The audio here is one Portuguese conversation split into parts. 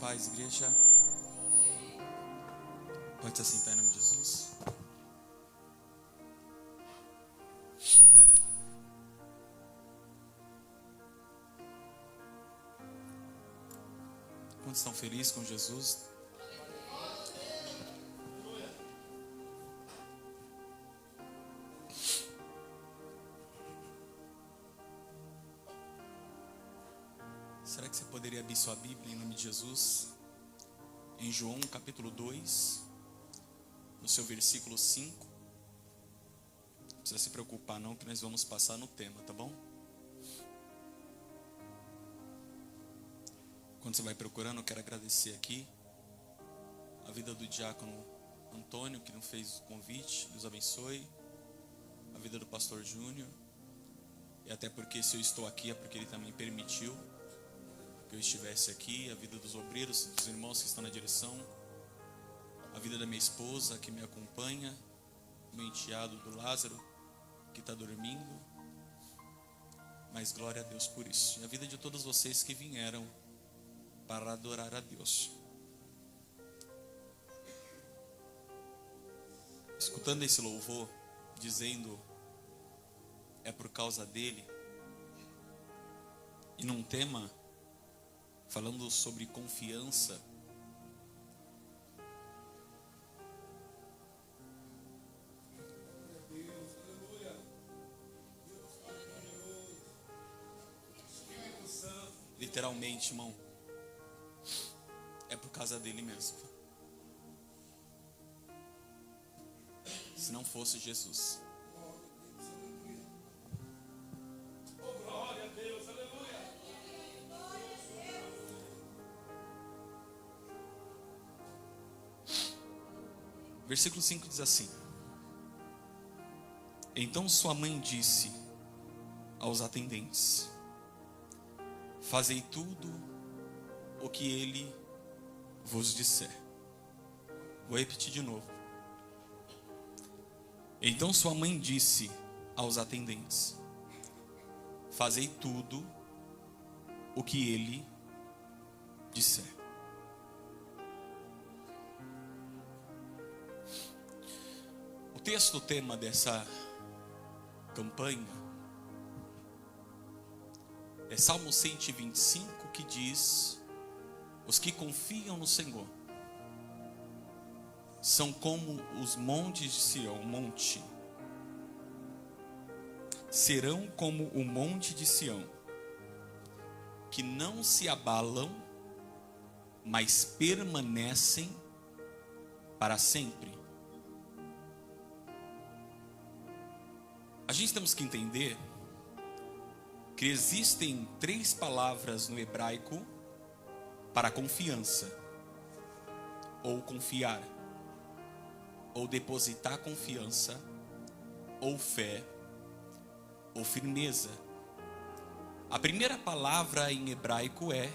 paz, igreja. Pode se assentar em nome de Jesus. Quantos estão felizes com Jesus? Será que você poderia abrir sua Bíblia em nome de Jesus? Em João capítulo 2, no seu versículo 5. Não precisa se preocupar não, que nós vamos passar no tema, tá bom? Quando você vai procurando, eu quero agradecer aqui a vida do diácono Antônio, que nos fez o convite. Deus abençoe. A vida do pastor Júnior. E até porque se eu estou aqui é porque ele também permitiu que eu estivesse aqui. A vida dos obreiros, dos irmãos que estão na direção. A vida da minha esposa que me acompanha. O meu enteado do Lázaro, que está dormindo. Mas glória a Deus por isso. E a vida de todos vocês que vieram para adorar a Deus. Escutando esse louvor, dizendo, é por causa dele, e num tema, falando sobre confiança, literalmente, irmão, é por causa dele mesmo. Se não fosse Jesus. Glória a Deus, aleluia. Versículo 5 diz assim: Então sua mãe disse aos atendentes: Fazei tudo o que ele vos disser. Vou repetir de novo. Então sua mãe disse aos atendentes: Fazei tudo o que ele disser. O texto tema dessa campanha é Salmo 125, que diz: Os que confiam no Senhor são como os montes de Sião, serão como o monte de Sião, que não se abalam, mas permanecem para sempre. A gente temos que entender que existem 3 palavras no hebraico para confiança, ou confiar, ou depositar confiança, ou fé, ou firmeza. A primeira palavra em hebraico é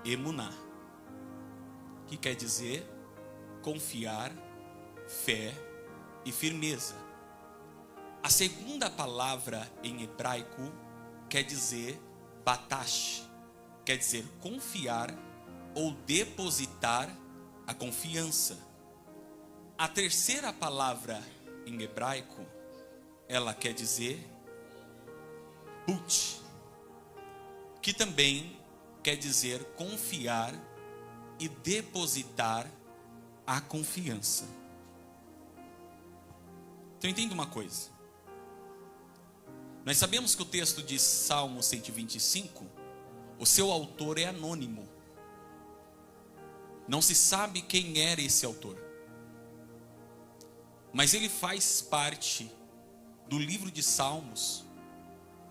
emuná, que quer dizer confiar, fé e firmeza. A segunda palavra em hebraico quer dizer batash, quer dizer confiar ou depositar a confiança. A terceira palavra em hebraico, ela quer dizer put, que também quer dizer confiar e depositar a confiança. Então entenda uma coisa. Nós sabemos que o texto de Salmo 125, o seu autor é anônimo. Não se sabe quem era esse autor. Mas ele faz parte do livro de Salmos,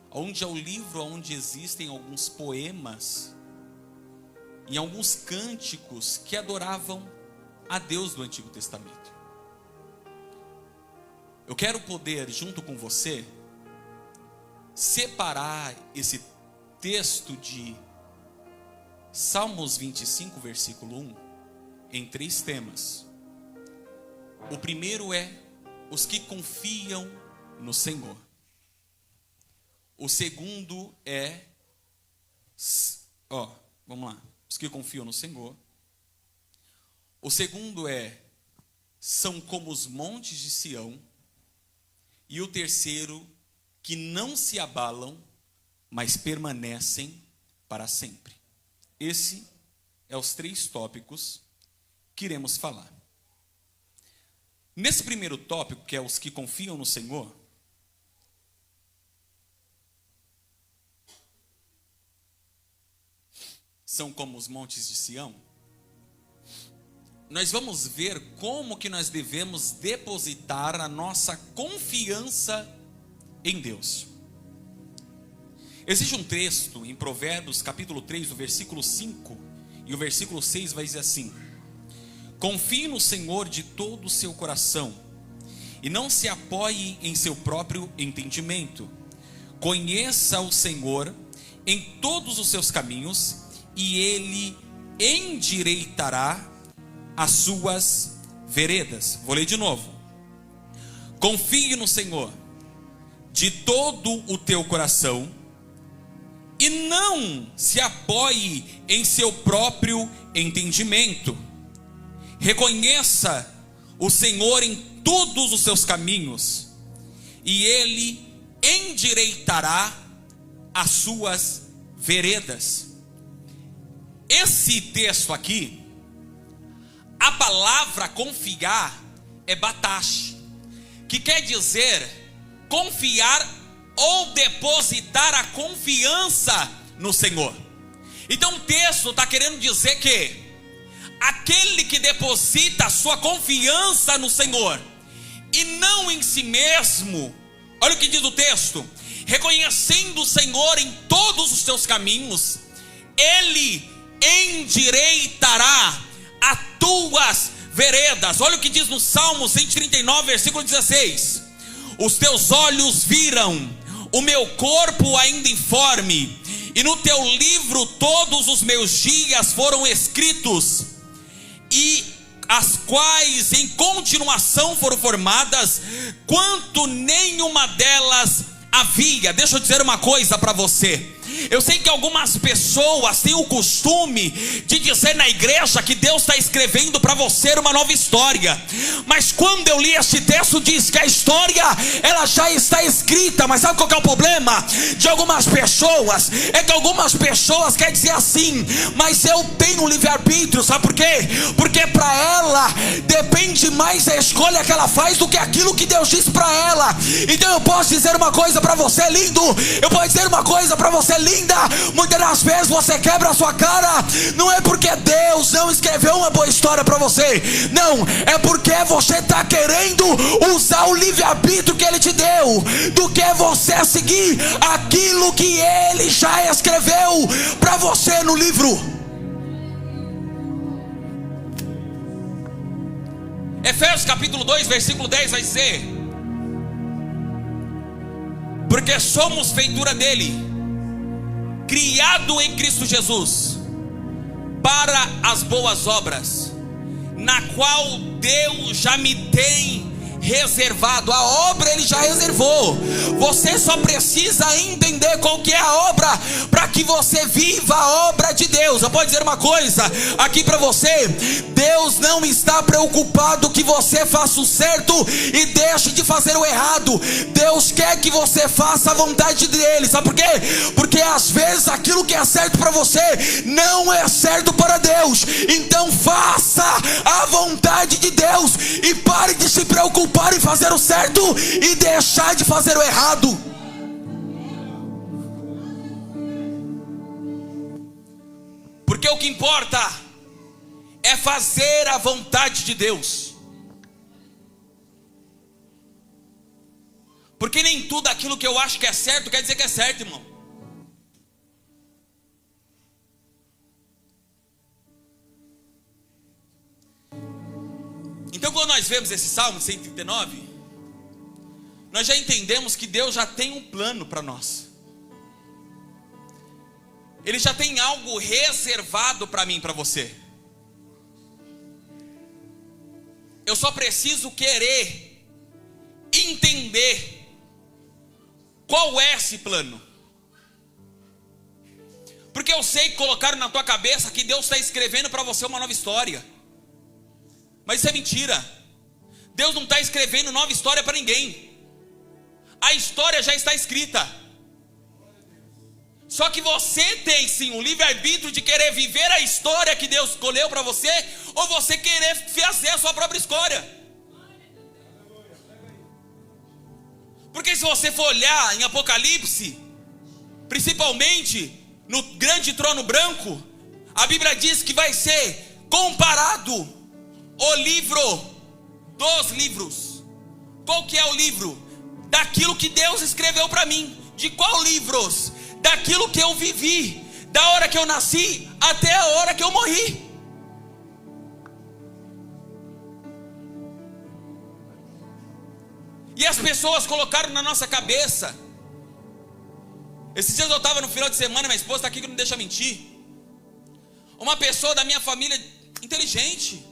onde é o livro onde existem alguns poemas e alguns cânticos que adoravam a Deus do Antigo Testamento. Eu quero poder, junto com você, separar esse texto de Salmos 25, versículo 1, em 3 temas. O primeiro é os que confiam no Senhor. O segundo é, vamos lá, os que confiam no Senhor. O segundo são como os montes de Sião. E o terceiro, que não se abalam, mas permanecem para sempre. Esse é os 3 tópicos que iremos falar. Nesse primeiro tópico, que é os que confiam no Senhor, são como os montes de Sião. Nós vamos ver como que nós devemos depositar a nossa confiança em Deus. Existe um texto em Provérbios capítulo 3, o versículo 5 e o versículo 6 vai dizer assim: confie no Senhor de todo o seu coração e não se apoie em seu próprio entendimento. Conheça o Senhor em todos os seus caminhos e Ele endireitará as suas veredas. Vou ler de novo. Confie no Senhor de todo o teu coração e não se apoie em seu próprio entendimento. Reconheça o Senhor em todos os seus caminhos e Ele endireitará as suas veredas. Esse texto aqui, a palavra confiar é batash, que quer dizer confiar ou depositar a confiança no Senhor. Então o texto está querendo dizer que aquele que deposita a sua confiança no Senhor e não em si mesmo, olha o que diz o texto: reconhecendo o Senhor em todos os seus caminhos, Ele endireitará as tuas veredas. Olha o que diz no Salmo 139, versículo 16: os teus olhos viram o meu corpo ainda informe, e no teu livro todos os meus dias foram escritos, e as quais em continuação foram formadas, quanto nenhuma delas havia. Deixa eu dizer uma coisa para você. Eu sei que algumas pessoas têm o costume de dizer na igreja que Deus está escrevendo para você uma nova história, mas quando eu li este texto, diz que a história ela já está escrita. Mas sabe qual que é o problema de algumas pessoas? É que algumas pessoas querem dizer assim: mas eu tenho livre-arbítrio. Sabe por quê? Porque para ela depende mais a escolha que ela faz do que aquilo que Deus disse para ela. Então eu posso dizer uma coisa para você, lindo. Eu posso dizer uma coisa para você, linda. Muitas das vezes você quebra a sua cara, não é porque Deus não escreveu uma boa história para você, não, é porque você está querendo usar o livre-arbítrio que Ele te deu, do que você seguir aquilo que Ele já escreveu para você no livro. Efésios capítulo 2, versículo 10 vai dizer: porque somos feitura dele, criado em Cristo Jesus para as boas obras, na qual Deus já me tem reservado. A obra Ele já reservou. Você só precisa entender qual que é a obra para que você viva a obra de Deus. Eu posso dizer uma coisa aqui para você: Deus não está preocupado que você faça o certo e deixe de fazer o errado. Deus quer que você faça a vontade dele. Sabe por quê? Porque às vezes aquilo que é certo para você não é certo para Deus. Então faça a vontade de Deus e pare de se preocupar em fazer o certo e deixar de fazer o errado. Porque o que importa é fazer a vontade de Deus. Porque nem tudo aquilo que eu acho que é certo quer dizer que é certo, irmão. Então quando nós vemos esse Salmo 139, nós já entendemos que Deus já tem um plano para nós. Ele já tem algo reservado para mim e para você. Eu só preciso querer entender qual é esse plano. Porque eu sei que colocaram na tua cabeça que Deus está escrevendo para você uma nova história. Mas isso é mentira. Deus não está escrevendo nova história para ninguém. A história já está escrita. Só que você tem sim um livre-arbítrio de querer viver a história que Deus escolheu para você, ou você querer fazer a sua própria história. Porque se você for olhar em Apocalipse, principalmente no grande trono branco, a Bíblia diz que vai ser comparado o livro dos livros. Qual que é o livro? Daquilo que Deus escreveu para mim. De qual livros? Daquilo que eu vivi, da hora que eu nasci até a hora que eu morri. E as pessoas colocaram na nossa cabeça. Esses dias eu estava no final de semana, minha esposa está aqui que não me deixa mentir. Uma pessoa da minha família inteligente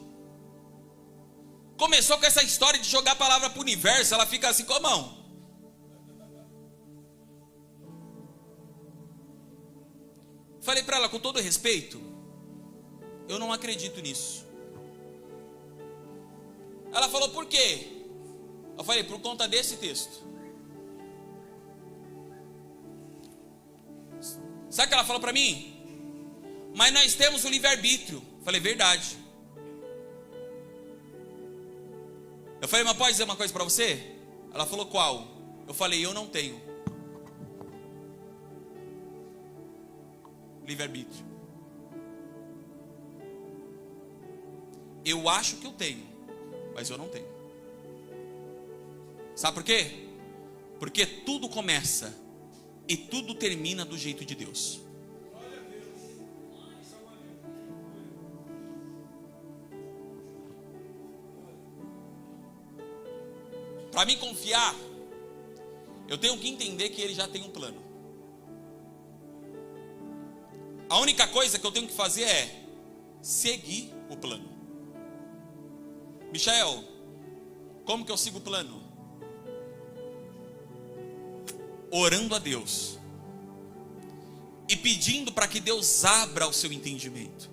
começou com essa história de jogar a palavra para o universo. Ela fica assim com a mão. Falei para ela com todo respeito, eu não acredito nisso. Ela falou, por quê? Eu falei, por conta desse texto. Sabe o que ela falou para mim? Mas nós temos o livre-arbítrio. Falei, verdade. Eu falei, mas pode dizer uma coisa para você? Ela falou, qual? Eu falei, eu não tenho livre-arbítrio. Eu acho que eu tenho, mas eu não tenho. Sabe por quê? Porque tudo começa e tudo termina do jeito de Deus. Para mim confiar, eu tenho que entender que Ele já tem um plano. A única coisa que eu tenho que fazer é seguir o plano. Michael, como que eu sigo o plano? Orando a Deus e pedindo para que Deus abra o seu entendimento.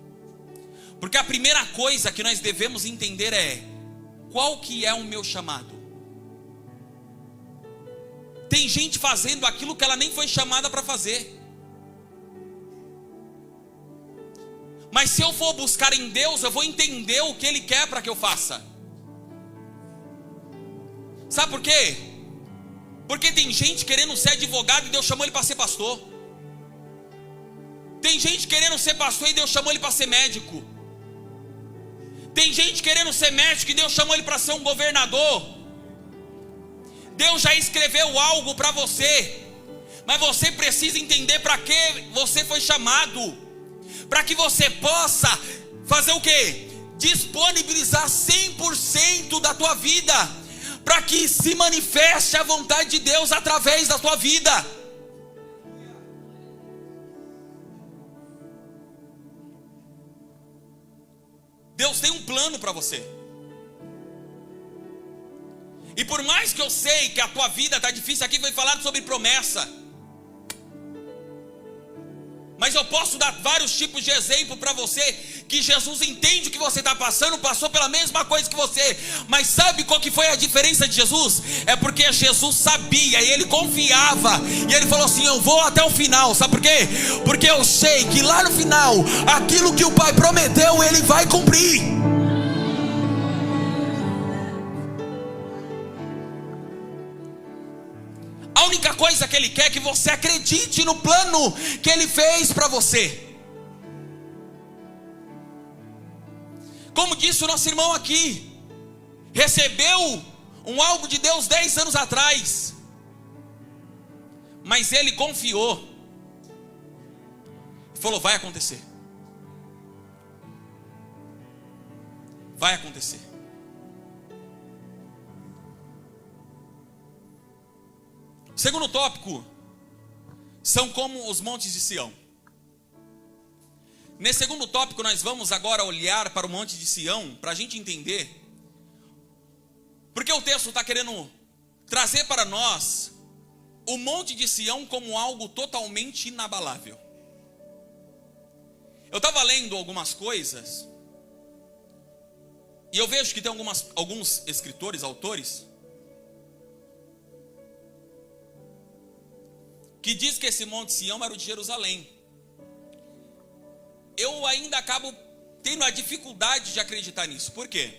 Porque a primeira coisa que nós devemos entender é: qual que é o meu chamado? Tem gente fazendo aquilo que ela nem foi chamada para fazer. Mas se eu for buscar em Deus, eu vou entender o que Ele quer para que eu faça. Sabe por quê? Porque tem gente querendo ser advogado e Deus chamou ele para ser pastor. Tem gente querendo ser pastor e Deus chamou ele para ser médico. Tem gente querendo ser médico e Deus chamou ele para ser um governador. Deus já escreveu algo para você, mas você precisa entender para que você foi chamado, para que você possa fazer o quê? Disponibilizar 100% da tua vida, para que se manifeste a vontade de Deus através da tua vida. Deus tem um plano para você. E por mais que eu sei que a tua vida está difícil, aqui foi falado sobre promessa, mas eu posso dar vários tipos de exemplo para você, que Jesus entende o que você está passando, passou pela mesma coisa que você. Mas sabe qual que foi a diferença de Jesus? É porque Jesus sabia e Ele confiava, e Ele falou assim: eu vou até o final. Sabe por quê? Porque eu sei que lá no final, aquilo que o Pai prometeu, Ele vai cumprir. A única coisa que Ele quer é que você acredite no plano que Ele fez para você. Como disse o nosso irmão aqui, recebeu algo de Deus 10 anos atrás, mas ele confiou e falou: vai acontecer. Vai acontecer. Segundo tópico, são como os montes de Sião. Nesse segundo tópico nós vamos agora olhar para o monte de Sião, para a gente entender, porque o texto está querendo trazer para nós o monte de Sião como algo totalmente inabalável. Eu estava lendo algumas coisas, E eu vejo que tem alguns escritores, autores, que diz que esse Monte Sião era o de Jerusalém. Eu ainda acabo tendo a dificuldade de acreditar nisso. Por quê?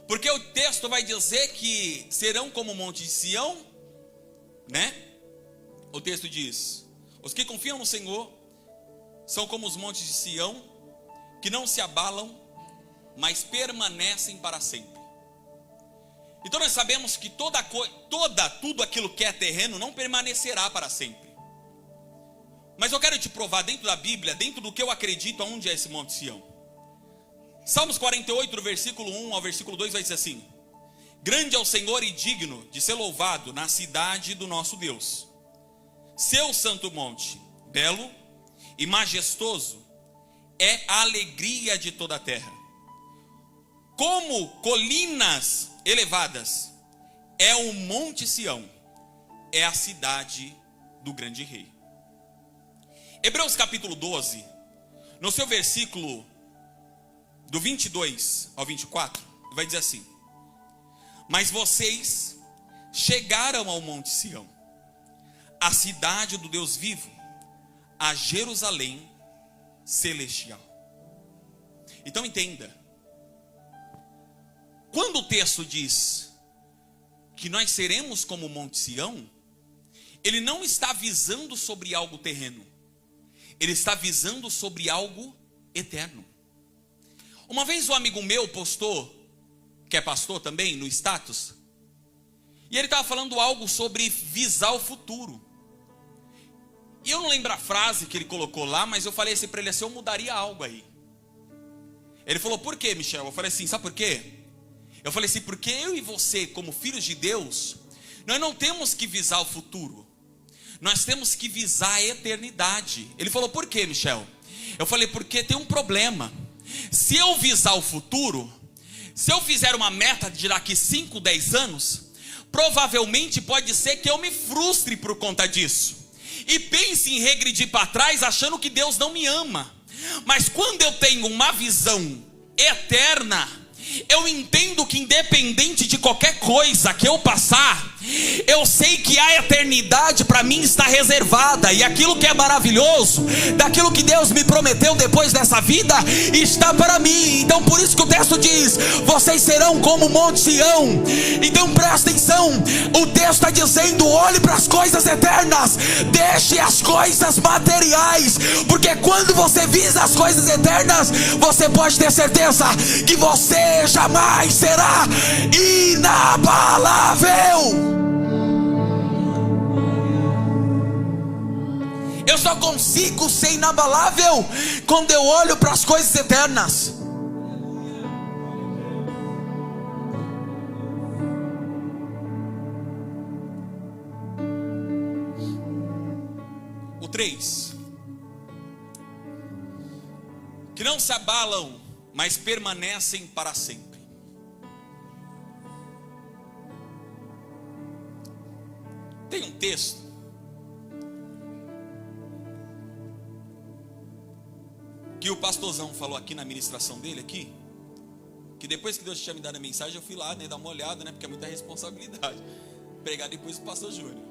Porque o texto vai dizer que serão como o Monte de Sião, né? O texto diz: os que confiam no Senhor são como os montes de Sião, que não se abalam, mas permanecem para sempre. Então nós sabemos que tudo aquilo que é terreno não permanecerá para sempre. Mas eu quero te provar dentro da Bíblia, dentro do que eu acredito, aonde é esse Monte Sião. Salmos 48, do versículo 1 ao versículo 2 vai dizer assim: grande é o Senhor e digno de ser louvado na cidade do nosso Deus. Seu santo monte, belo e majestoso, é a alegria de toda a terra. Como colinas elevadas, é o Monte Sião, é a cidade do grande rei. Hebreus capítulo 12, no seu versículo do 22 ao 24, vai dizer assim: mas vocês chegaram ao Monte Sião, a cidade do Deus vivo, a Jerusalém celestial. Então entenda, quando o texto diz que nós seremos como o Monte Sião, ele não está visando sobre algo terreno, ele está visando sobre algo eterno. Uma vez um amigo meu postou, que é pastor também, no status, e ele estava falando algo sobre visar o futuro. E eu não lembro a frase que ele colocou lá, mas eu falei assim para ele assim: eu mudaria algo aí. Ele falou: por quê, Michel? Eu falei assim: sabe por quê? Eu falei assim: porque eu e você, como filhos de Deus, nós não temos que visar o futuro, nós temos que visar a eternidade. Ele falou: por quê, Michel? Eu falei: porque tem um problema. Se eu visar o futuro, se eu fizer uma meta de daqui 5, 10 anos, provavelmente pode ser que eu me frustre por conta disso e pense em regredir para trás achando que Deus não me ama. Mas quando eu tenho uma visão eterna, eu entendo que independente de qualquer coisa que eu passar, eu sei que a eternidade para mim está reservada, e aquilo que é maravilhoso, daquilo que Deus me prometeu depois dessa vida, está para mim. Então por isso que o texto diz: vocês serão como o Monte Sião. Então presta atenção, o texto está dizendo: olhe para as coisas eternas, deixe as coisas materiais, porque quando você visa as coisas eternas, você pode ter certeza que você jamais será inabalável. Eu só consigo ser inabalável quando eu olho para as coisas eternas. O 3: que não se abalam, mas permanecem para sempre. Tem um texto que o pastorzão falou aqui na ministração dele aqui, que depois que Deus tinha me dado a mensagem, eu fui lá, né, dar uma olhada, né, porque é muita responsabilidade pregar depois do pastor Júnior.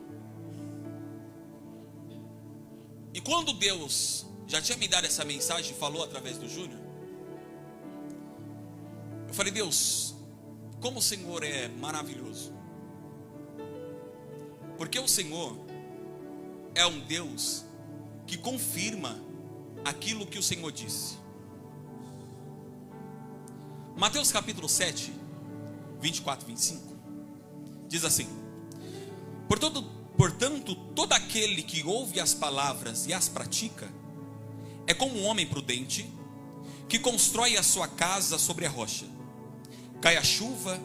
E quando Deus já tinha me dado essa mensagem, falou através do Júnior, eu falei: Deus, como o Senhor é maravilhoso, porque o Senhor é um Deus que confirma aquilo que o Senhor disse. Mateus capítulo 7, 24 e 25 diz assim: portanto, todo aquele que ouve as palavras e as pratica é como um homem prudente que constrói a sua casa sobre a rocha. Cai a chuva,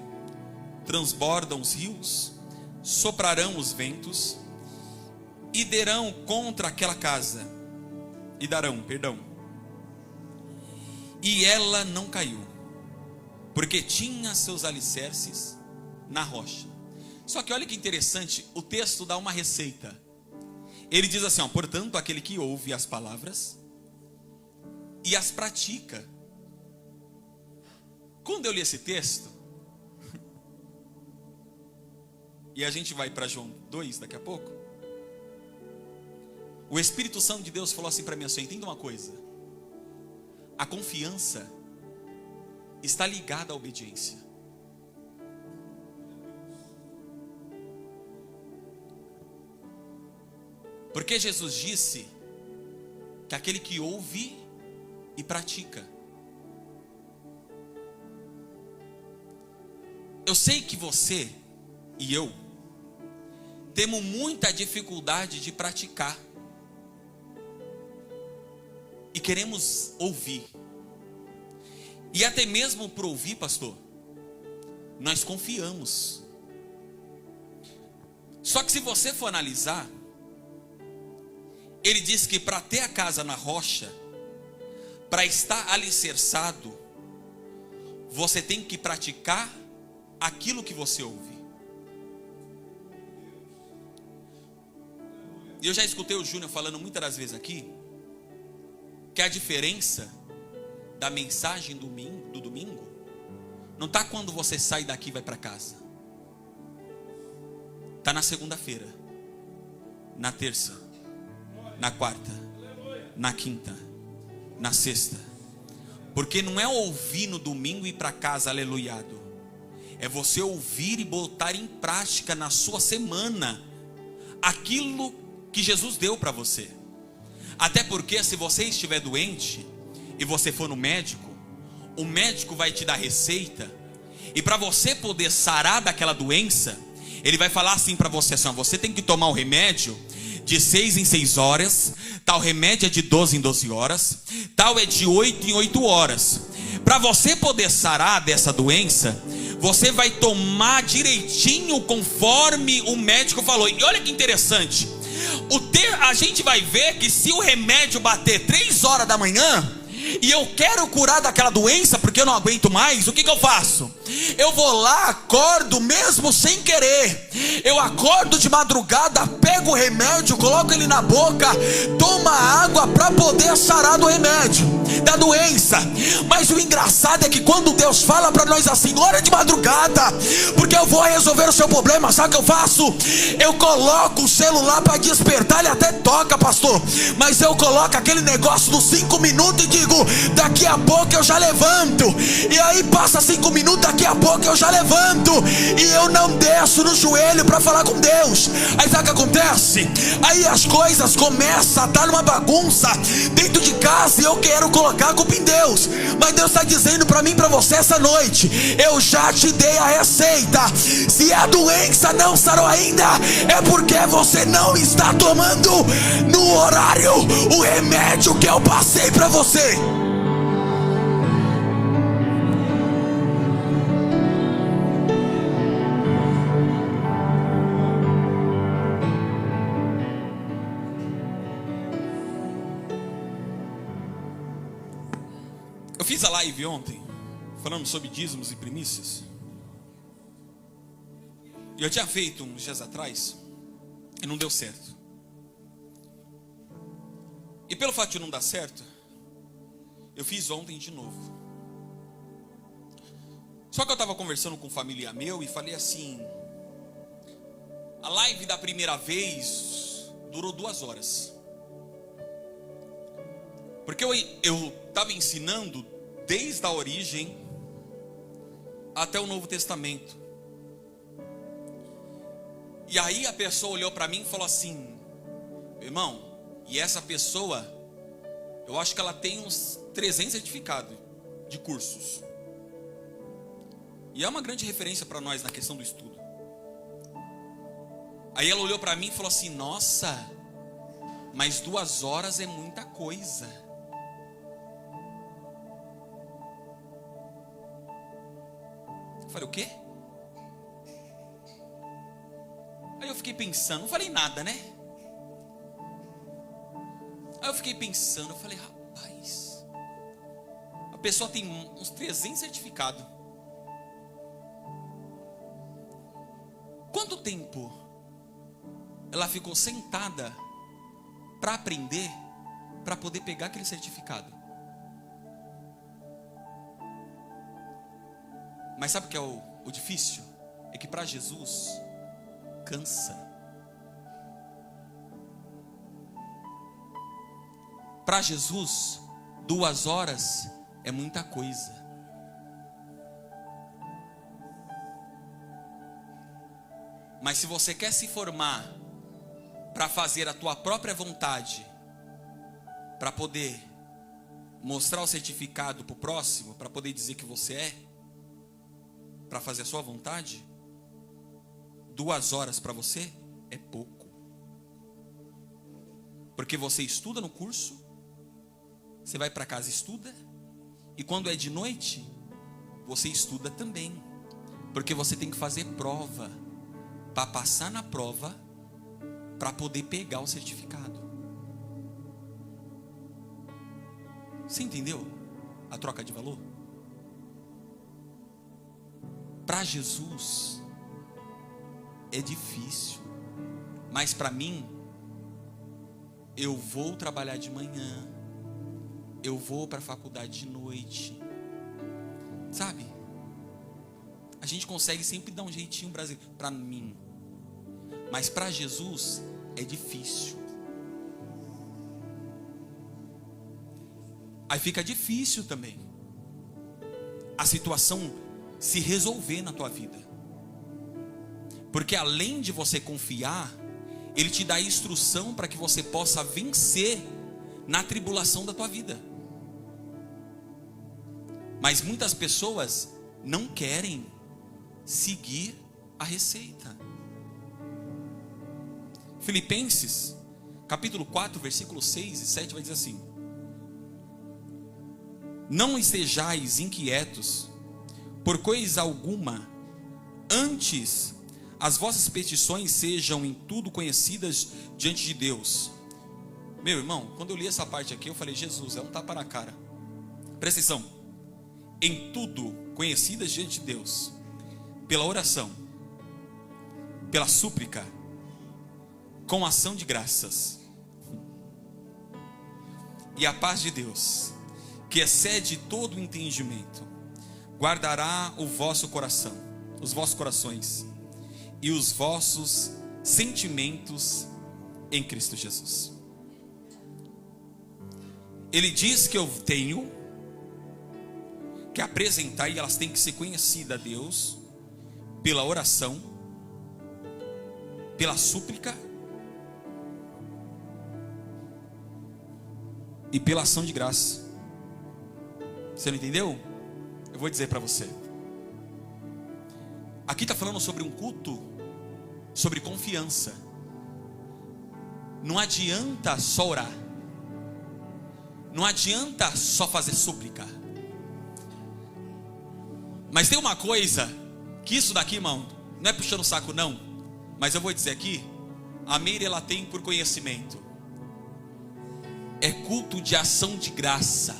transbordam os rios, soprarão os ventos e darão contra aquela casa, e ela não caiu, porque tinha seus alicerces na rocha. Só que olha que interessante, o texto dá uma receita. Ele diz assim: portanto, aquele que ouve as palavras e as pratica Quando eu li esse texto, e a gente vai para João 2 daqui a pouco, o Espírito Santo de Deus falou assim para mim, assim, entenda uma coisa, a confiança está ligada à obediência. Porque Jesus disse que aquele que ouve e pratica. Eu sei que você e eu temos muita dificuldade de praticar. E queremos ouvir. E até mesmo por ouvir, pastor, nós confiamos. Só que se você for analisar, ele diz que para ter a casa na rocha, para estar alicerçado, você tem que praticar aquilo que você ouve. E eu já escutei o Júnior falando muitas das vezes aqui, que a diferença da mensagem do domingo não está quando você sai daqui e vai para casa. Está na segunda-feira, na terça, na quarta, na quinta, na sexta. Porque não é ouvir no domingo e ir para casa, aleluiado. É você ouvir e botar em prática na sua semana aquilo que Jesus deu para você. Até porque se você estiver doente e você for no médico, o médico vai te dar receita, e para você poder sarar daquela doença, ele vai falar assim para você, assim, você tem que tomar o remédio de 6 em 6 horas, tal remédio é de 12 em 12 horas, tal é de 8 em 8 horas. Para você poder sarar dessa doença, você vai tomar direitinho conforme o médico falou. E olha que interessante, a gente vai ver que se o remédio bater 3 horas da manhã, e eu quero curar daquela doença porque eu não aguento mais, o que eu faço? Eu vou lá, acordo mesmo sem querer, eu acordo de madrugada, pego o remédio, coloco ele na boca, tomo água para poder sarar do remédio, da doença. Mas o engraçado é que quando Deus fala para nós assim, hora de madrugada, porque eu vou resolver o seu problema, sabe o que eu faço? Eu coloco o celular para despertar, ele até toca, pastor, mas eu coloco aquele negócio dos 5 minutos e digo, daqui a pouco eu já levanto. E aí passa 5 minutos, daqui a pouco eu já levanto, e eu não desço no joelho para falar com Deus. Aí sabe o que acontece? Aí as coisas começam a estar numa bagunça dentro de casa, e eu quero colocar a culpa em Deus. Mas Deus está dizendo para mim, para você essa noite, eu já te dei a receita. Se a doença não sarou ainda, é porque você não está tomando no horário o remédio que eu passei para você. Eu fiz a live ontem, falando sobre dízimos e primícias. E eu tinha feito uns dias atrás, e não deu certo. E pelo fato de não dar certo, eu fiz ontem de novo. Só que eu estava conversando com um familiar meu e falei assim, a live da primeira vez durou 2 horas. Porque eu estava ensinando desde a origem até o Novo Testamento. E aí a pessoa olhou para mim e falou assim, irmão, e essa pessoa, eu acho que ela tem uns 300 certificados de cursos. E é uma grande referência para nós na questão do estudo. Aí ela olhou para mim e falou assim, nossa, mas 2 horas é muita coisa. Eu falei, o quê? Aí eu fiquei pensando, não falei nada, né? Aí eu fiquei pensando, eu falei, rapaz, a pessoa tem uns 300 certificados. Quanto tempo ela ficou sentada para aprender, para poder pegar aquele certificado? Mas sabe o que é o difícil? É que para Jesus, cansa. Para Jesus, 2 horas é muita coisa. Mas se você quer se formar para fazer a tua própria vontade, para poder mostrar o certificado para o próximo, para poder dizer que você é, para fazer a sua vontade, 2 horas para você é pouco. Porque você estuda no curso, você vai para casa e estuda, e quando é de noite, você estuda também, porque você tem que fazer prova, para passar na prova, para poder pegar o certificado. Você entendeu a troca de valor? Para Jesus é difícil, mas para mim, eu vou trabalhar de manhã, eu vou para a faculdade de noite, sabe? A gente consegue sempre dar um jeitinho brasileiro, para mim, mas para Jesus é difícil. Aí fica difícil também a situação se resolver na tua vida, porque além de você confiar, Ele te dá instrução para que você possa vencer na tribulação da tua vida. Mas muitas pessoas não querem seguir a receita. Filipenses, capítulo 4, versículos 6 e 7 vai dizer assim: não estejais inquietos por coisa alguma, antes as vossas petições sejam em tudo conhecidas diante de Deus. Meu irmão, quando eu li essa parte aqui, eu falei: Jesus, é um tapa na cara. Presta atenção. Em tudo conhecidas diante de Deus, pela oração, pela súplica, com ação de graças, e a paz de Deus, que excede todo o entendimento, guardará o vosso coração, os vossos corações e os vossos sentimentos em Cristo Jesus. Ele diz que eu tenho que apresentar, e elas têm que ser conhecidas a Deus pela oração, pela súplica e pela ação de graça. Você não entendeu? Eu vou dizer para você. Aqui está falando sobre um culto, sobre confiança. Não adianta só orar, não adianta só fazer súplica. Mas tem uma coisa, que isso daqui, irmão, não é puxando o saco não, mas eu vou dizer aqui, a Meire ela tem por conhecimento, é culto de ação de graça.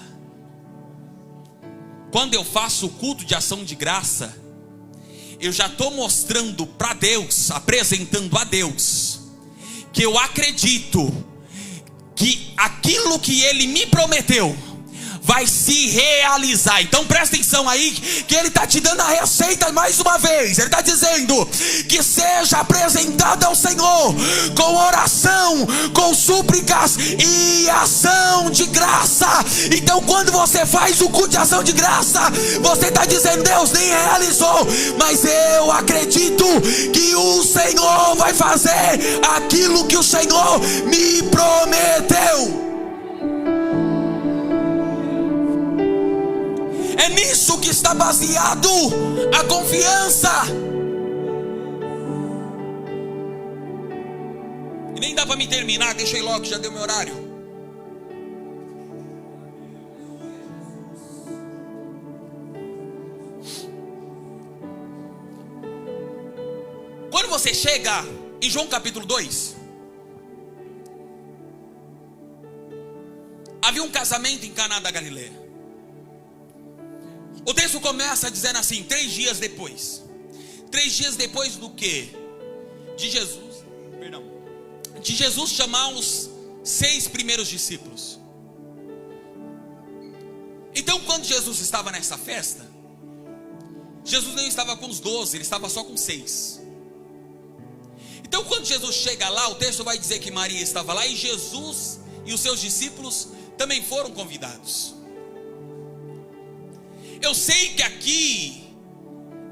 Quando eu faço o culto de ação de graça, eu já estou mostrando para Deus, apresentando a Deus, que eu acredito que aquilo que Ele me prometeu vai se realizar. Então presta atenção aí, que Ele está te dando a receita mais uma vez. Ele está dizendo que seja apresentada ao Senhor com oração, com súplicas e ação de graça. Então quando você faz o culto de ação de graça, você está dizendo: Deus nem realizou, mas eu acredito que o Senhor vai fazer aquilo que o Senhor me prometeu. É nisso que está baseado a confiança. E nem dá para me terminar, deixa eu ir logo, já deu meu horário. Quando você chega em João capítulo 2, havia um casamento em Caná da Galileia. O texto começa dizendo assim: 3 dias depois. 3 dias depois do quê? De Jesus chamar os 6 primeiros discípulos. Então quando Jesus estava nessa festa, Jesus não estava com os 12, ele estava só com 6. Então quando Jesus chega lá, o texto vai dizer que Maria estava lá, e Jesus e os seus discípulos também foram convidados. Eu sei que aqui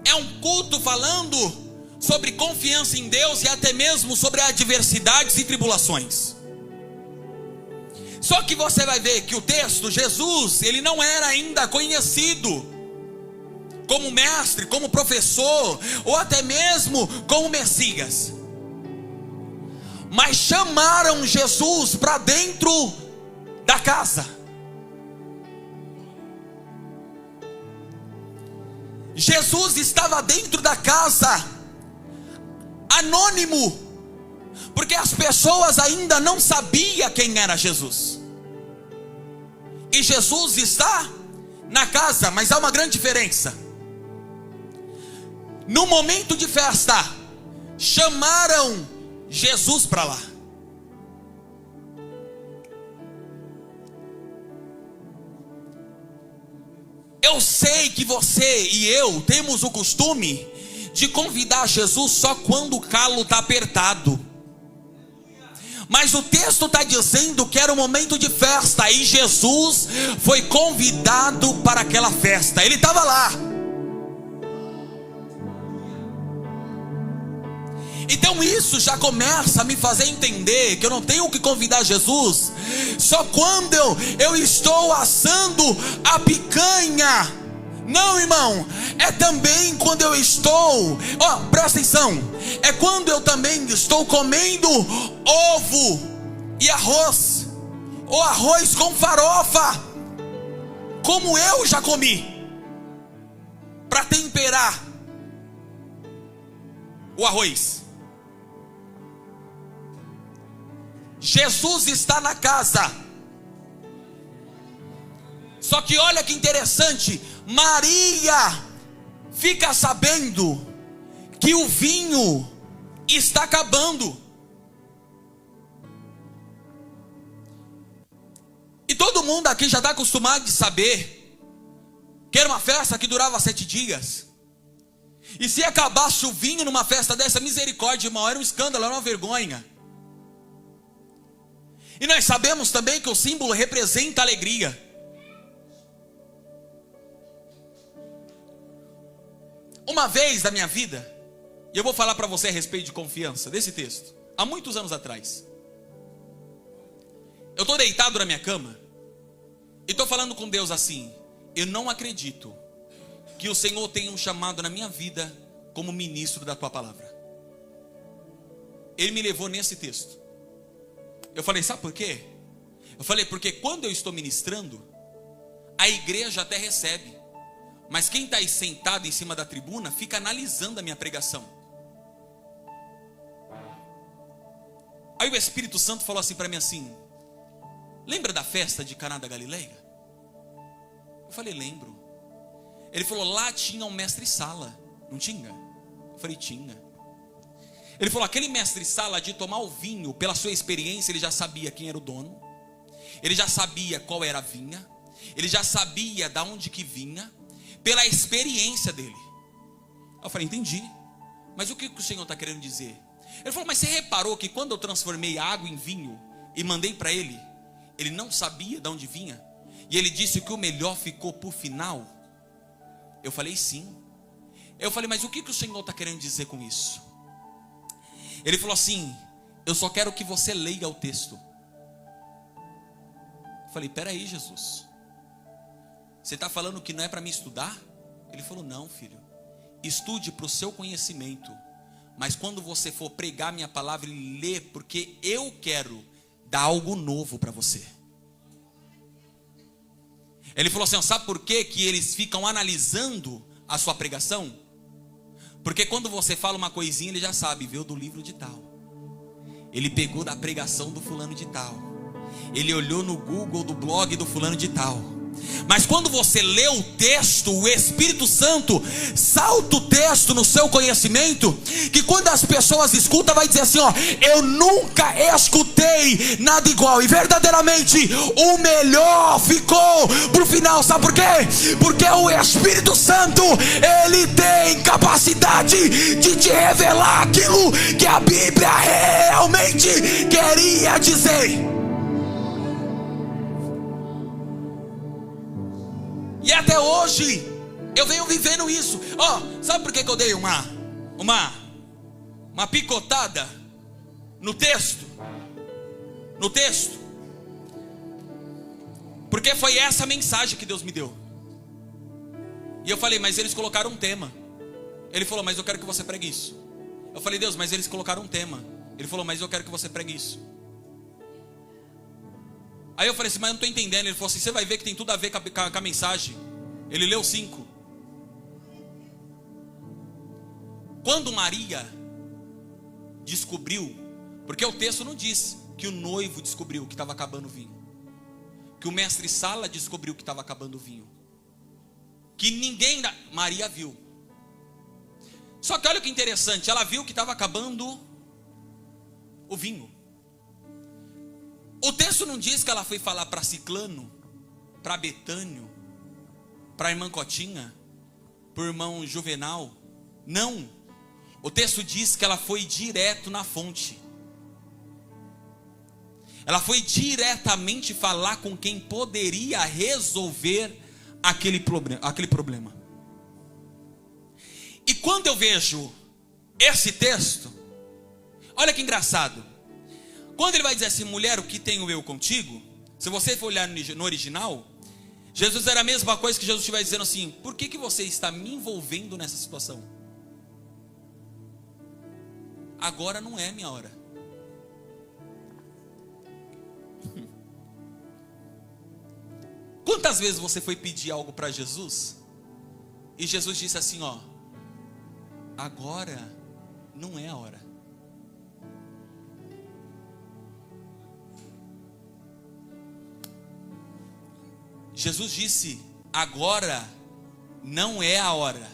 é um culto falando sobre confiança em Deus e até mesmo sobre adversidades e tribulações. Só que você vai ver que o texto, Jesus, ele não era ainda conhecido como mestre, como professor, ou até mesmo como Messias. Mas chamaram Jesus para dentro da casa. Jesus estava dentro da casa, anônimo, porque as pessoas ainda não sabiam quem era Jesus. E Jesus está na casa, mas há uma grande diferença. No momento de festa, chamaram Jesus para lá. Eu sei que você e eu temos o costume de convidar Jesus só quando o calo está apertado. Mas o texto está dizendo que era um momento de festa, e Jesus foi convidado para aquela festa. Ele estava lá. Então isso já começa a me fazer entender que eu não tenho que convidar Jesus só quando eu estou assando a picanha. Não, irmão, é também quando eu estou, presta atenção, é quando eu também estou comendo ovo e arroz, ou arroz com farofa, como eu já comi, para temperar o arroz. Jesus está na casa. Só que olha que interessante, Maria fica sabendo que o vinho está acabando. E todo mundo aqui já está acostumado de saber que era uma festa que durava 7 dias. E se acabasse o vinho numa festa dessa, misericórdia, irmão, era um escândalo, era uma vergonha. E nós sabemos também que o símbolo representa alegria. Uma vez da minha vida, e eu vou falar para você a respeito de confiança, desse texto, há muitos anos atrás. Eu estou deitado na minha cama, e estou falando com Deus assim: eu não acredito que o Senhor tenha um chamado na minha vida como ministro da tua palavra. Ele me levou nesse texto. Eu falei, sabe por quê? Eu falei, porque quando eu estou ministrando, a igreja até recebe, mas quem está aí sentado em cima da tribuna fica analisando a minha pregação. Aí o Espírito Santo falou assim para mim assim: lembra da festa de Caná da Galileia? Eu falei, lembro. Ele falou, lá tinha um mestre-sala, não tinha? Eu falei, tinha. Ele falou, aquele mestre-sala de tomar o vinho, pela sua experiência, ele já sabia quem era o dono, ele já sabia qual era a vinha, ele já sabia de onde que vinha, pela experiência dele. Eu falei, entendi. Mas o que o Senhor está querendo dizer? Ele falou, mas você reparou que quando eu transformei a água em vinho e mandei para ele, ele não sabia de onde vinha? E ele disse que o melhor ficou por final? Eu falei, sim. Eu falei, mas o que o Senhor está querendo dizer com isso? Ele falou assim, eu só quero que você leia o texto. Eu falei, peraí, Jesus, você está falando que não é para mim estudar? Ele falou, não, filho, estude para o seu conhecimento, mas quando você for pregar minha palavra, lê, porque eu quero dar algo novo para você. Ele falou assim, sabe por que eles ficam analisando a sua pregação? Porque quando você fala uma coisinha, ele já sabe, veio do livro de tal, ele pegou da pregação do fulano de tal, ele olhou no Google do blog do fulano de tal. Mas quando você lê o texto, o Espírito Santo salta o texto no seu conhecimento, que quando as pessoas escutam, vai dizer assim, ó, eu nunca escutei nada igual. E verdadeiramente o melhor ficou pro final. Sabe por quê? Porque o Espírito Santo, ele tem capacidade de te revelar aquilo que a Bíblia realmente queria dizer. E até hoje eu venho vivendo isso. Sabe por que eu dei uma picotada no texto? Porque foi essa mensagem que Deus me deu. E eu falei, mas eles colocaram um tema. Ele falou, mas eu quero que você pregue isso. Eu falei, Deus, mas eles colocaram um tema. Ele falou, mas eu quero que você pregue isso. Aí eu falei assim, mas eu não estou entendendo. Ele falou assim, você vai ver que tem tudo a ver com a mensagem. Ele leu 5. Quando Maria descobriu, porque o texto não diz que o noivo descobriu que estava acabando o vinho, que o mestre Sala descobriu que estava acabando o vinho, que ninguém, Maria viu. Só que olha que interessante, ela viu que estava acabando o vinho. O texto não diz que ela foi falar para Ciclano, para Betânio, para a irmã Cotinha, para o irmão Juvenal. Não. O texto diz que ela foi direto na fonte. Ela foi diretamente falar com quem poderia resolver aquele problema. E quando eu vejo esse texto, olha que engraçado. Quando ele vai dizer assim, mulher, o que tenho eu contigo? Se você for olhar no original, Jesus era a mesma coisa que Jesus estiver dizendo assim, por que você está me envolvendo nessa situação? Agora não é minha hora. Quantas vezes você foi pedir algo para Jesus e Jesus disse assim, ó, agora não é a hora. Jesus disse, agora não é a hora.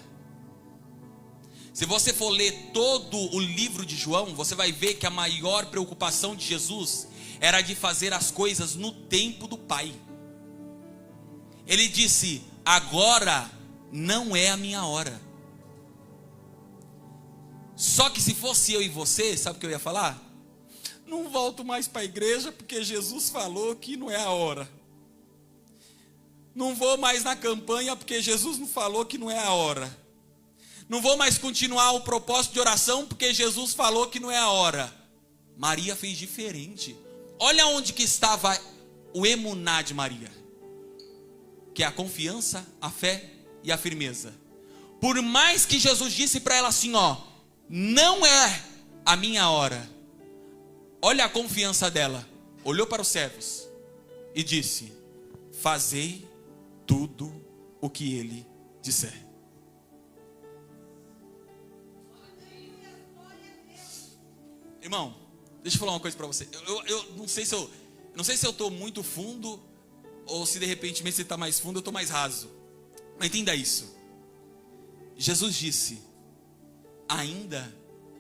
Se você for ler todo o livro de João, você vai ver que a maior preocupação de Jesus era de fazer as coisas no tempo do Pai. Ele disse, agora não é a minha hora. Só que se fosse eu e você, sabe o que eu ia falar? Não volto mais para a igreja porque Jesus falou que não é a hora. Não vou mais na campanha porque Jesus não falou que não é a hora. Não vou mais continuar o propósito de oração porque Jesus falou que não é a hora. Maria fez diferente. Olha onde que estava o emuná de Maria, que é a confiança, a fé e a firmeza. Por mais que Jesus disse para ela assim, ó, não é a minha hora. Olha a confiança dela. Olhou para os servos e disse, fazei tudo o que ele disser. Irmão, deixa eu falar uma coisa para você. Eu não sei se eu estou muito fundo ou se de repente você está mais fundo, eu estou mais raso. Mas entenda isso. Jesus disse, ainda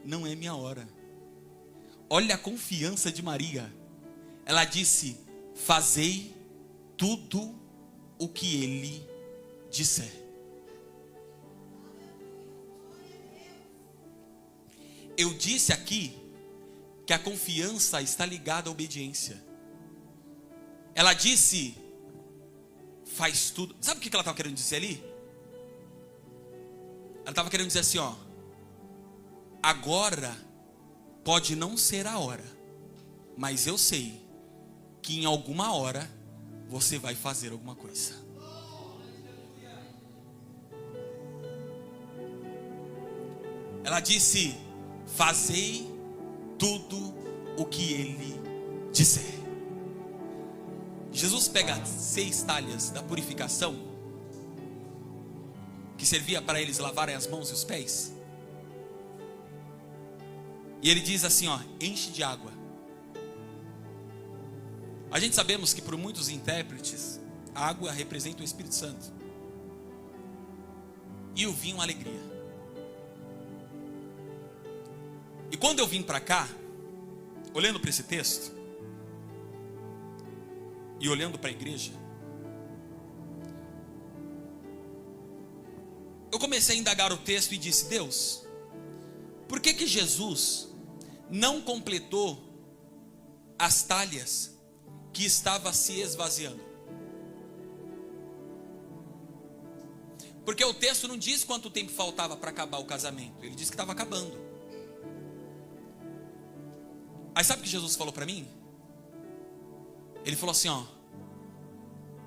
não é minha hora. Olha a confiança de Maria. Ela disse, fazei tudo o que ele disser. Eu disse aqui que a confiança está ligada à obediência. Ela disse, faz tudo. Sabe o que ela estava querendo dizer ali? Ela estava querendo dizer assim, ó, agora pode não ser a hora, mas eu sei que em alguma hora você vai fazer alguma coisa. Ela disse, fazei tudo o que ele disser. Jesus pega 6 talhas da purificação, que servia para eles lavarem as mãos e os pés, e ele diz assim, ó, enche de água. A gente sabemos que por muitos intérpretes, A água representa o Espírito Santo. E o vinho, a alegria. E quando eu vim para cá, olhando para esse texto, e olhando para a igreja, eu comecei a indagar o texto e disse: Deus, por que que Jesus não completou as talhas que estava se esvaziando? Porque o texto não diz quanto tempo faltava para acabar o casamento, ele diz que estava acabando. Aí sabe o que Jesus falou para mim? Ele falou assim, ó: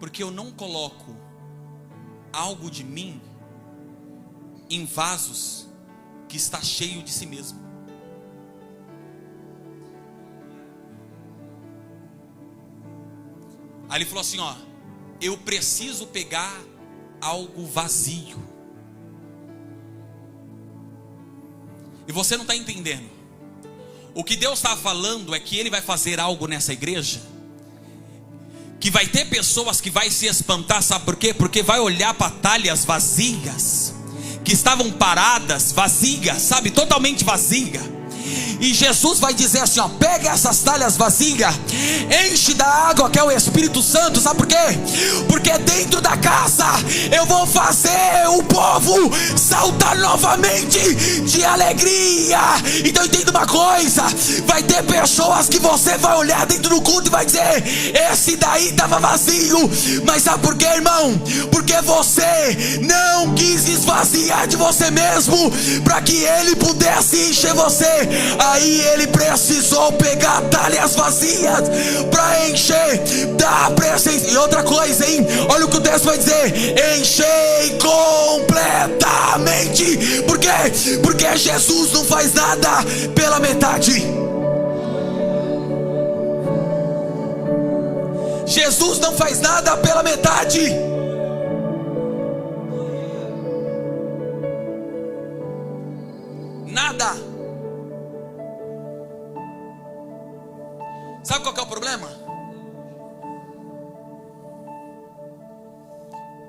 porque eu não coloco algo de mim em vasos que está cheio de si mesmo. Aí ele falou assim, ó: eu preciso pegar algo vazio. E você não está entendendo. O que Deus está falando é que Ele vai fazer algo nessa igreja, que vai ter pessoas que vai se espantar, sabe por quê? Porque vai olhar para talhas vazias, que estavam paradas, vazias, sabe, totalmente vazias. E Jesus vai dizer assim, ó: pega essas talhas vazias, enche da água que é o Espírito Santo. Sabe por quê? Porque dentro da casa eu vou fazer o povo saltar novamente de alegria. Então entenda uma coisa: vai ter pessoas que você vai olhar dentro do culto e vai dizer: esse daí estava vazio. Mas sabe por quê, irmão? Porque você não quis esvaziar de você mesmo para que Ele pudesse encher você. Aí Ele precisou pegar talhas vazias para encher da presença. E outra coisa, hein? Olha o que o texto vai dizer: enchei completamente. Por quê? Porque Jesus não faz nada pela metade. Jesus não faz nada pela metade. Nada. Sabe qual que é o problema?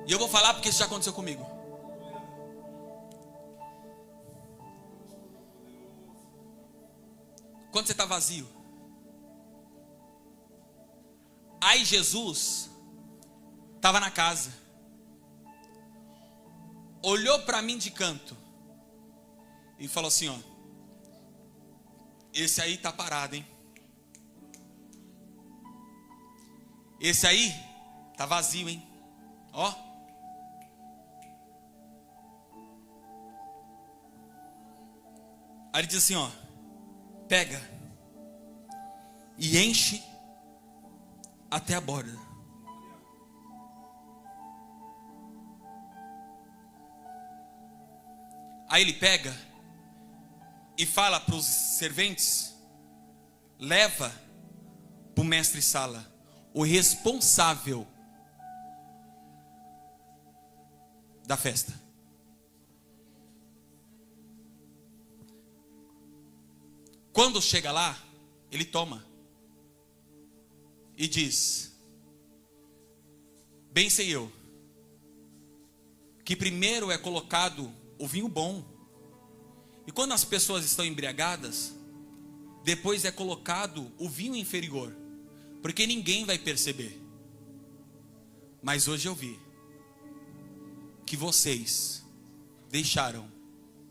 E eu vou falar porque isso já aconteceu comigo. Quando você está vazio, aí Jesus estava na casa, olhou para mim de canto e falou assim, ó: esse aí tá parado, hein? Esse aí tá vazio, hein? Ó. Aí ele diz assim, ó: pega e enche até a borda. Aí ele pega e fala para os serventes: leva para o mestre-sala, o responsável da festa. Quando chega lá, ele toma e diz: bem sei eu que primeiro é colocado o vinho bom, e quando as pessoas estão embriagadas, depois é colocado o vinho inferior, porque ninguém vai perceber. Mas hoje eu vi que vocês deixaram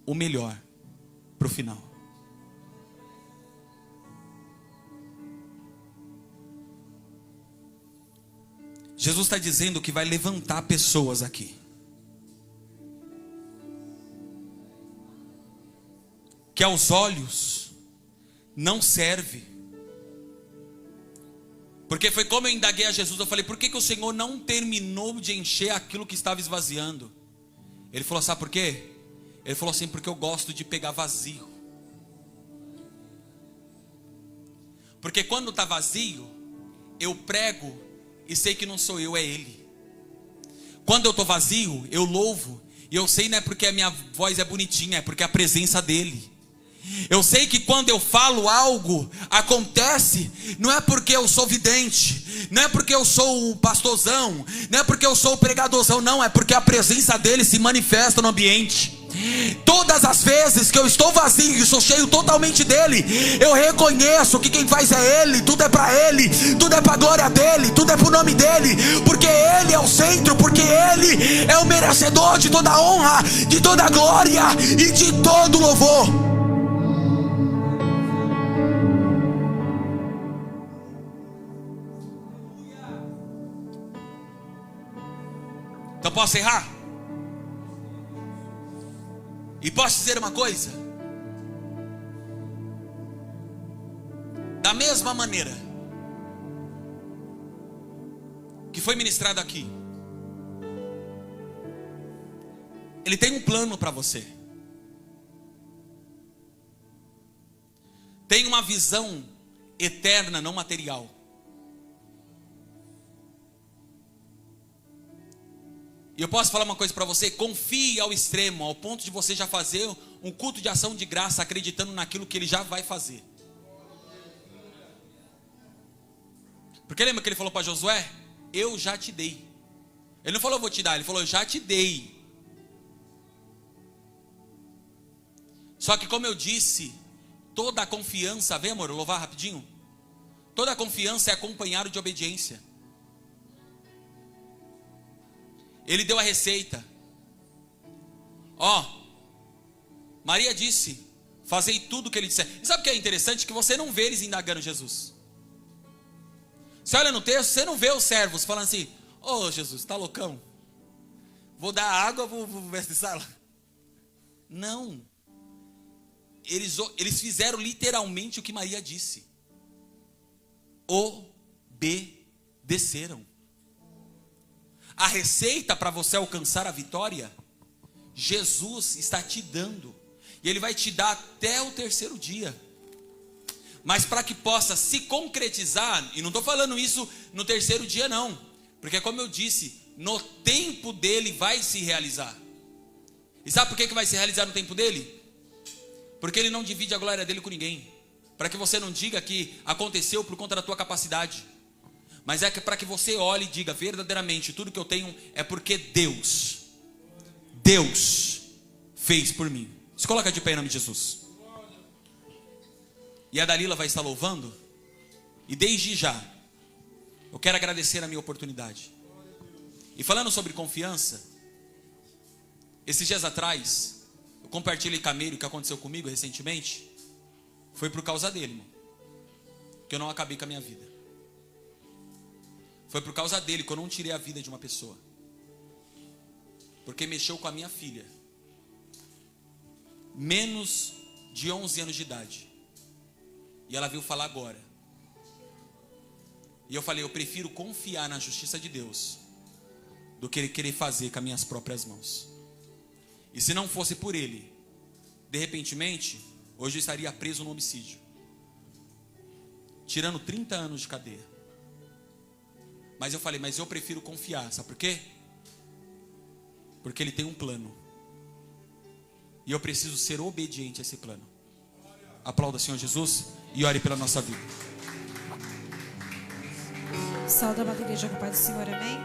o melhor para o final. Jesus está dizendo que vai levantar pessoas aqui, que aos olhos não serve. Porque foi como eu indaguei a Jesus, eu falei: por que que o Senhor não terminou de encher aquilo que estava esvaziando? Ele falou: sabe por quê? Ele falou assim: porque eu gosto de pegar vazio. Porque quando está vazio, eu prego e sei que não sou eu, é Ele. Quando eu estou vazio, eu louvo, e eu sei não é porque a minha voz é bonitinha, é porque é a presença dEle. Eu sei que quando eu falo algo, acontece, não é porque eu sou vidente, não é porque eu sou o pastorzão, não é porque eu sou o pregadorzão, não, é porque a presença dele se manifesta no ambiente. Todas as vezes que eu estou vazio e sou cheio totalmente dele, eu reconheço que quem faz é ele, tudo é para ele, tudo é para a glória dele, tudo é para o nome dele, porque ele é o centro, porque ele é o merecedor de toda a honra, de toda a glória e de todo o louvor. Então posso errar? E posso dizer uma coisa? Da mesma maneira que foi ministrado aqui, ele tem um plano para você. Tem uma visão eterna, não material. E eu posso falar uma coisa para você: confie ao extremo, ao ponto de você já fazer um culto de ação de graça, acreditando naquilo que ele já vai fazer. Porque lembra que ele falou para Josué? Eu já te dei. Ele não falou eu vou te dar, ele falou eu já te dei. Só que como eu disse, toda a confiança, vem amor, louvar rapidinho. Toda a confiança é acompanhada de obediência. Ele deu a receita. Maria disse: fazei tudo o que ele disser. E sabe o que é interessante? Que você não vê eles indagando Jesus. Você olha no texto, você não vê os servos falando assim: Jesus, tá loucão? Vou dar água, vou mestre sala. Não. Eles fizeram literalmente o que Maria disse. Obedeceram. A receita para você alcançar a vitória, Jesus está te dando. E Ele vai te dar até o 3º dia. Mas para que possa se concretizar, e não estou falando isso no 3º dia não. Porque como eu disse, no tempo dele vai se realizar. E sabe por que vai se realizar no tempo dele? Porque Ele não divide a glória dele com ninguém. Para que você não diga que aconteceu por conta da tua capacidade. Mas é que para que você olhe e diga verdadeiramente: tudo que eu tenho é porque Deus fez por mim. Se coloca de pé em nome de Jesus. E a Dalila vai estar louvando. E desde já eu quero agradecer a minha oportunidade. E falando sobre confiança, esses dias atrás eu compartilhei com a Meire o que aconteceu comigo recentemente. Foi por causa dele, irmão, que eu não acabei com a minha vida. Foi por causa dele que eu não tirei a vida de uma pessoa. Porque mexeu com a minha filha. Menos de 11 anos de idade. E ela veio falar agora. E eu falei: eu prefiro confiar na justiça de Deus do que ele querer fazer com as minhas próprias mãos. E se não fosse por ele, de repentemente, hoje eu estaria preso no homicídio, tirando 30 anos de cadeia. Mas eu falei: mas eu prefiro confiar. Sabe por quê? Porque ele tem um plano. E eu preciso ser obediente a esse plano. Aplauda o Senhor Jesus e ore pela nossa vida. Salve a igreja com a paz do Senhor, amém?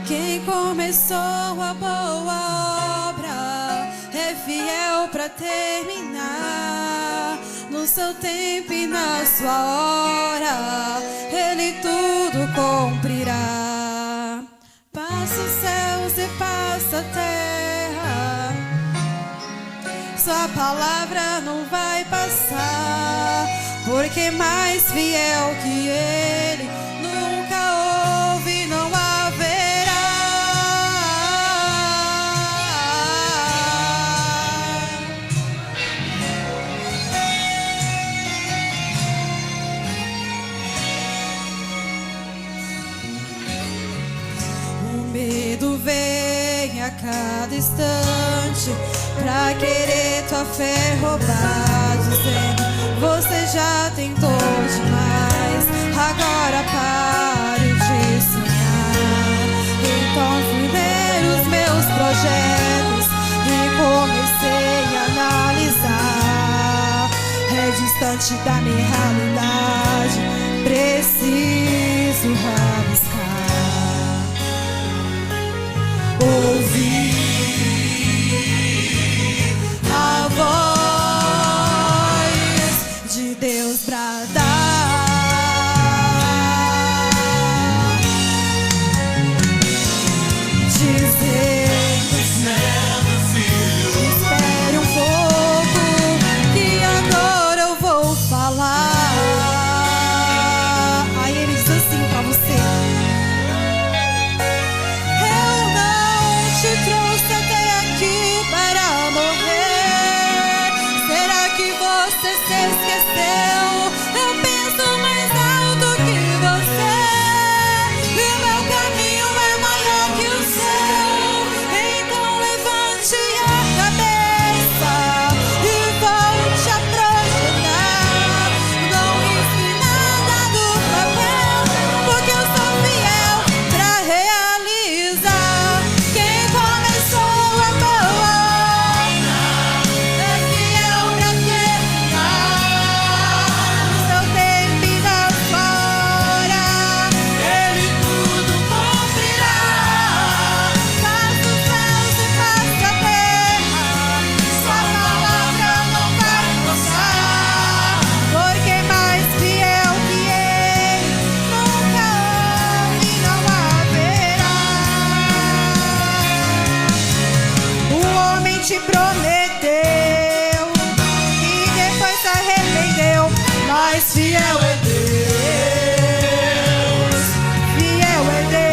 Quem começou a boa obra é fiel para terminar. No seu tempo e na sua hora, Ele tudo cumprirá. Passa os céus e passa a terra, sua palavra não vai passar, porque mais fiel que Ele nunca houve, não haverá. O medo vem, a a cada instante pra querer tua fé roubar, dizendo: você já tentou demais, agora pare de sonhar. Então fui ler os meus projetos e comecei a analisar. É distante da minha realidade, preciso rabiscar. Ouvir a voz de Deus bradar, dizendo: filho, espere um pouco, que agora eu vou falar. Aí ele diz assim pra você: eu não te trouxe até aqui para morrer. Será que você se esqueceu? Eu penso mais alto que você, e o meu caminho é maior que o seu. Então levante a cabeça e volte a projetar. Não risque nada do papel, porque eu sou fiel pra realizar. Quem começou a boa obra é fiel pra terminar. No seu tempo e na sua hora, Ele tudo cumprirá. Faz os céus e faz a terra, sua palavra não vai passar. Porque mais fiel que Ele nunca houve, não haverá. O homem te prometeu e depois se arrependeu, mas fiel é Deus, fiel é Deus.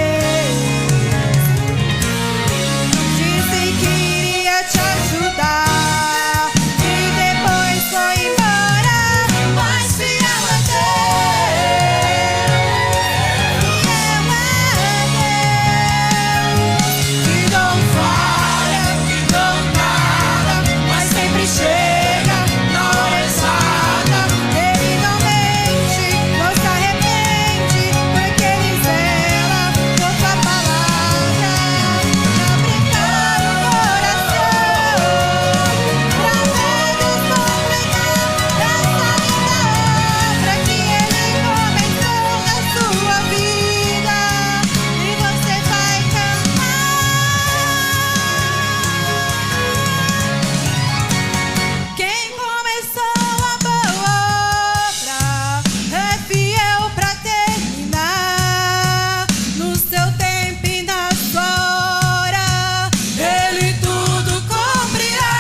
Disse que iria te ajudar e depois foi embora, mas fiel é Deus, fiel é Deus. Que não falha, que não nada, mas sempre chega na hora exata. Ele não mente, não se arrepende, porque Ele zela por sua palavra pra brincar o coração, pra ver Deus completar essa linda obra que Ele começou na sua vida, e você vai cantar. Quem começou a boa obra é fiel pra terminar. No seu tempo e na sua hora, Ele tudo cumprirá.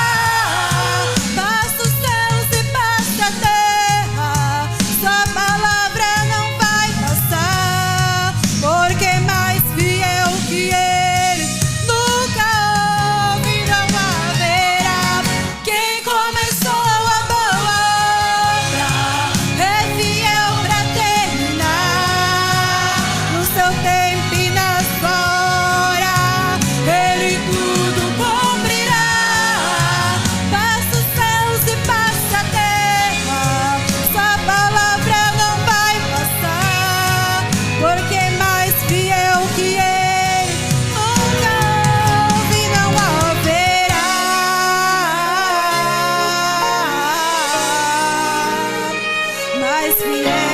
Basta os céus e basta a terra, sua palavra não vai passar. Porque mais fiel que Ele nunca houve, não haverá. Quem começou a boa obra é fiel pra terminar. No seu tempo e na sua hora, Ele tudo cumprirá. Passa os céus e passa a terra, sua palavra não vai passar. Porque mais fiel que Ele nunca houve, não haverá. Mais fiel